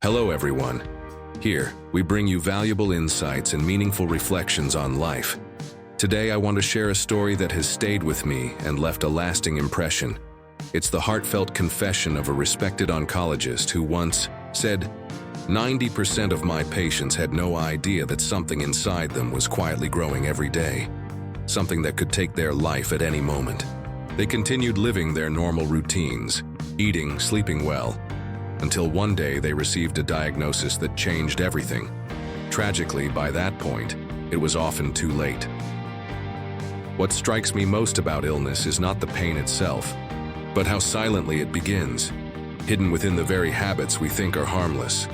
Hello everyone. Here, we bring you valuable insights and meaningful reflections on life. Today I want to share a story that has stayed with me and left a lasting impression. It's the heartfelt confession of a respected oncologist who once said, 90% of my patients had no idea that something inside them was quietly growing every day, something that could take their life at any moment. They continued living their normal routines, eating, sleeping well, until one day they received a diagnosis that changed everything. Tragically, by that point, it was often too late. What strikes me most about illness is not the pain itself, but how silently it begins, hidden within the very habits we think are harmless.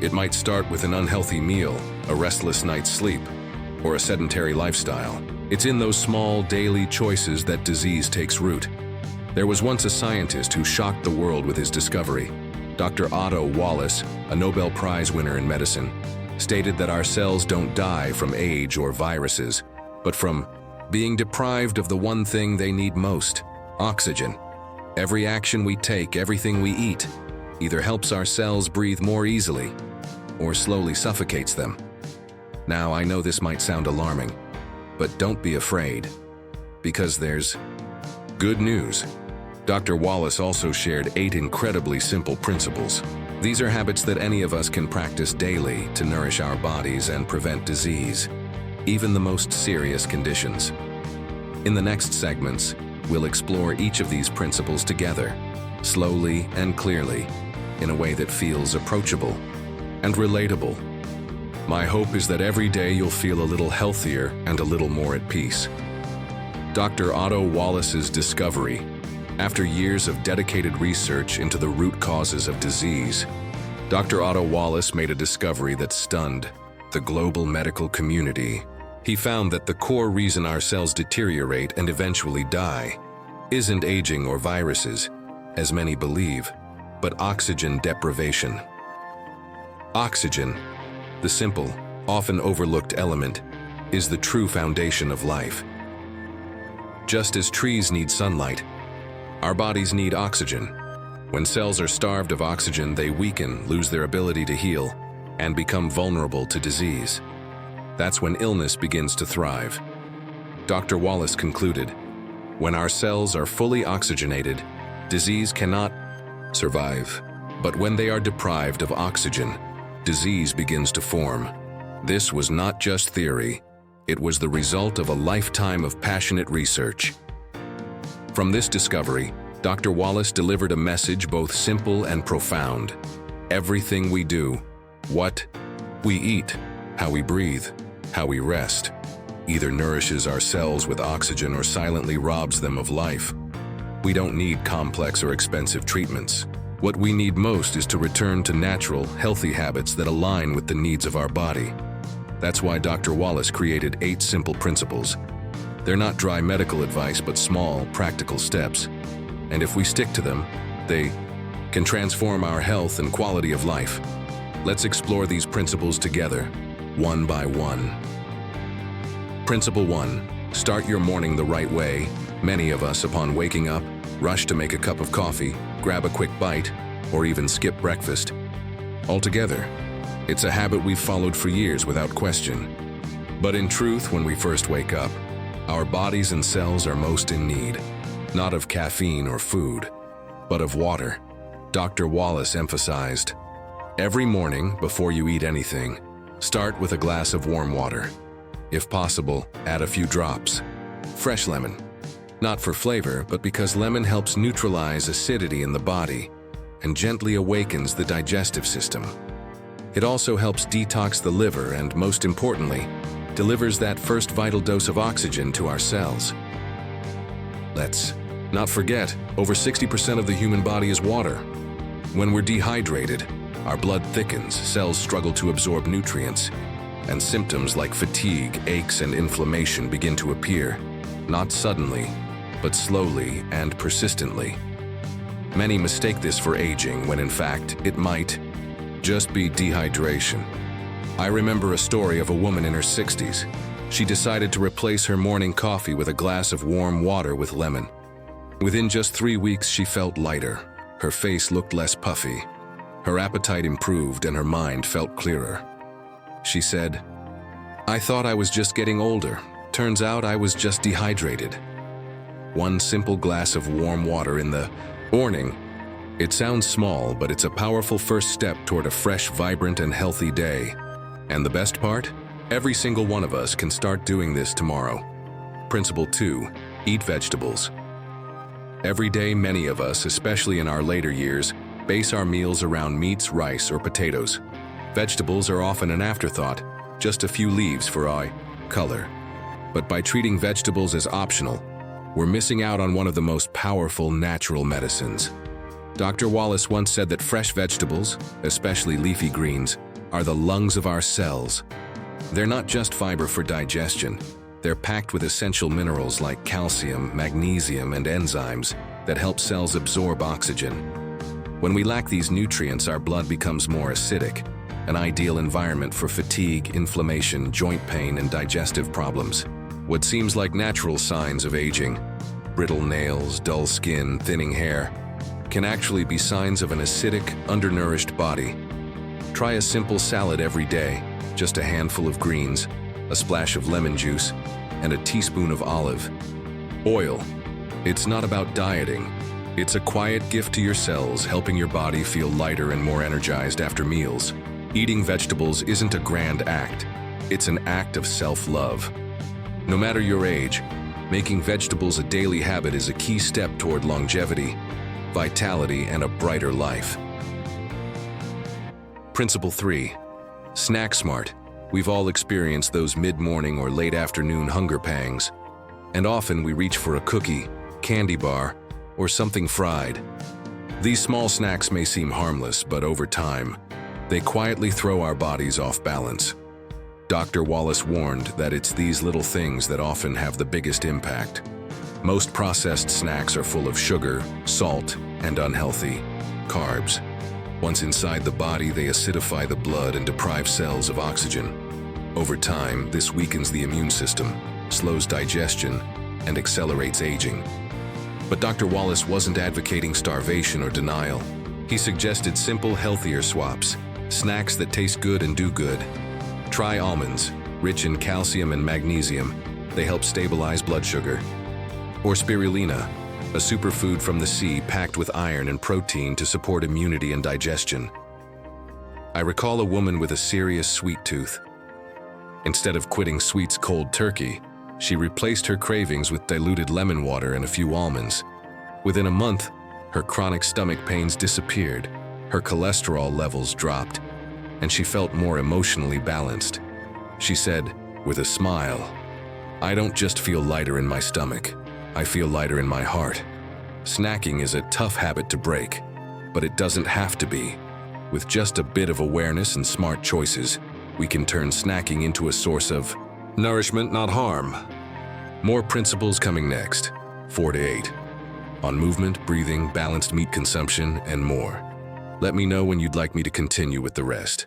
It might start with an unhealthy meal, a restless night's sleep, or a sedentary lifestyle. It's in those small, daily choices that disease takes root. There was once a scientist who shocked the world with his discovery. Dr. Otto Wallace, a Nobel Prize winner in medicine, stated that our cells don't die from age or viruses, but from being deprived of the one thing they need most, oxygen. Every action we take, everything we eat, either helps our cells breathe more easily or slowly suffocates them. Now, I know this might sound alarming, but don't be afraid, because there's good news. Dr. Wallace also shared 8 incredibly simple principles. These are habits that any of us can practice daily to nourish our bodies and prevent disease, even the most serious conditions. In the next segments, we'll explore each of these principles together, slowly and clearly, in a way that feels approachable and relatable. My hope is that every day you'll feel a little healthier and a little more at peace. Dr. Otto Wallace's discovery. After years of dedicated research into the root causes of disease, Dr. Otto Wallace made a discovery that stunned the global medical community. He found that the core reason our cells deteriorate and eventually die isn't aging or viruses, as many believe, but oxygen deprivation. Oxygen, the simple, often overlooked element, is the true foundation of life. Just as trees need sunlight, our bodies need oxygen. When cells are starved of oxygen, they weaken, lose their ability to heal, and become vulnerable to disease. That's when illness begins to thrive. Dr. Wallace concluded, when our cells are fully oxygenated, disease cannot survive. But when they are deprived of oxygen, disease begins to form. This was not just theory, it was the result of a lifetime of passionate research. From this discovery, Dr. Wallace delivered a message both simple and profound. Everything we do, what we eat, how we breathe, how we rest, either nourishes our cells with oxygen or silently robs them of life. We don't need complex or expensive treatments. What we need most is to return to natural, healthy habits that align with the needs of our body. That's why Dr. Wallace created 8 simple principles. They're not dry medical advice, but small, practical steps. And if we stick to them, they can transform our health and quality of life. Let's explore these principles together, one by one. Principle 1. Start your morning the right way. Many of us, upon waking up, rush to make a cup of coffee, grab a quick bite, or even skip breakfast. Altogether, it's a habit we've followed for years without question. But in truth, when we first wake up, our bodies and cells are most in need, not of caffeine or food, but of water. Dr. Wallace emphasized, every morning before you eat anything, start with a glass of warm water. If possible, add a few drops. Fresh lemon. Not for flavor, but because lemon helps neutralize acidity in the body and gently awakens the digestive system. It also helps detox the liver and, most importantly, delivers that first vital dose of oxygen to our cells. Let's not forget, over 60% of the human body is water. When we're dehydrated, our blood thickens, cells struggle to absorb nutrients, and symptoms like fatigue, aches, and inflammation begin to appear, not suddenly, but slowly and persistently. Many mistake this for aging, when in fact, it might just be dehydration. I remember a story of a woman in her 60s. She decided to replace her morning coffee with a glass of warm water with lemon. Within just 3 weeks, she felt lighter. Her face looked less puffy, Her appetite improved and her mind felt clearer. She said, "I thought I was just getting older. Turns out I was just dehydrated." One simple glass of warm water in the morning. It sounds small, but it's a powerful first step toward a fresh, vibrant, and healthy day. And the best part? Every single one of us can start doing this tomorrow. Principle 2. Eat vegetables. Every day, many of us, especially in our later years, base our meals around meats, rice, or potatoes. Vegetables are often an afterthought, just a few leaves for eye color. But by treating vegetables as optional, we're missing out on one of the most powerful natural medicines. Dr. Wallace once said that fresh vegetables, especially leafy greens, are the lungs of our cells. They're not just fiber for digestion. They're packed with essential minerals like calcium, magnesium, and enzymes that help cells absorb oxygen. When we lack these nutrients, our blood becomes more acidic, an ideal environment for fatigue, inflammation, joint pain, and digestive problems. What seems like natural signs of aging, brittle nails, dull skin, thinning hair, can actually be signs of an acidic, undernourished body. Try a simple salad every day, just a handful of greens, a splash of lemon juice, and a teaspoon of olive oil. It's not about dieting. It's a quiet gift to your cells, helping your body feel lighter and more energized after meals. Eating vegetables isn't a grand act. It's an act of self-love. No matter your age, making vegetables a daily habit is a key step toward longevity, vitality, and a brighter life. Principle 3. Snack smart. We've all experienced those mid-morning or late afternoon hunger pangs, and often we reach for a cookie, candy bar, or something fried. These small snacks may seem harmless, but over time, they quietly throw our bodies off balance. Dr. Wallace warned that it's these little things that often have the biggest impact. Most processed snacks are full of sugar, salt, and unhealthy carbs. Once inside the body, they acidify the blood and deprive cells of oxygen. Over time, this weakens the immune system, slows digestion, and accelerates aging. But Dr. Wallace wasn't advocating starvation or denial. He suggested simple, healthier swaps, snacks that taste good and do good. Try almonds, rich in calcium and magnesium. They help stabilize blood sugar. Or spirulina, a superfood from the sea packed with iron and protein to support immunity and digestion. I recall a woman with a serious sweet tooth. Instead of quitting sweets cold turkey, she replaced her cravings with diluted lemon water and a few almonds. Within a month, her chronic stomach pains disappeared, her cholesterol levels dropped, and she felt more emotionally balanced. She said, with a smile, "I don't just feel lighter in my stomach. I feel lighter in my heart." Snacking is a tough habit to break, but it doesn't have to be. With just a bit of awareness and smart choices, we can turn snacking into a source of nourishment, not harm. More principles coming next, 4 to 8, on movement, breathing, balanced meat consumption, and more. Let me know when you'd like me to continue with the rest.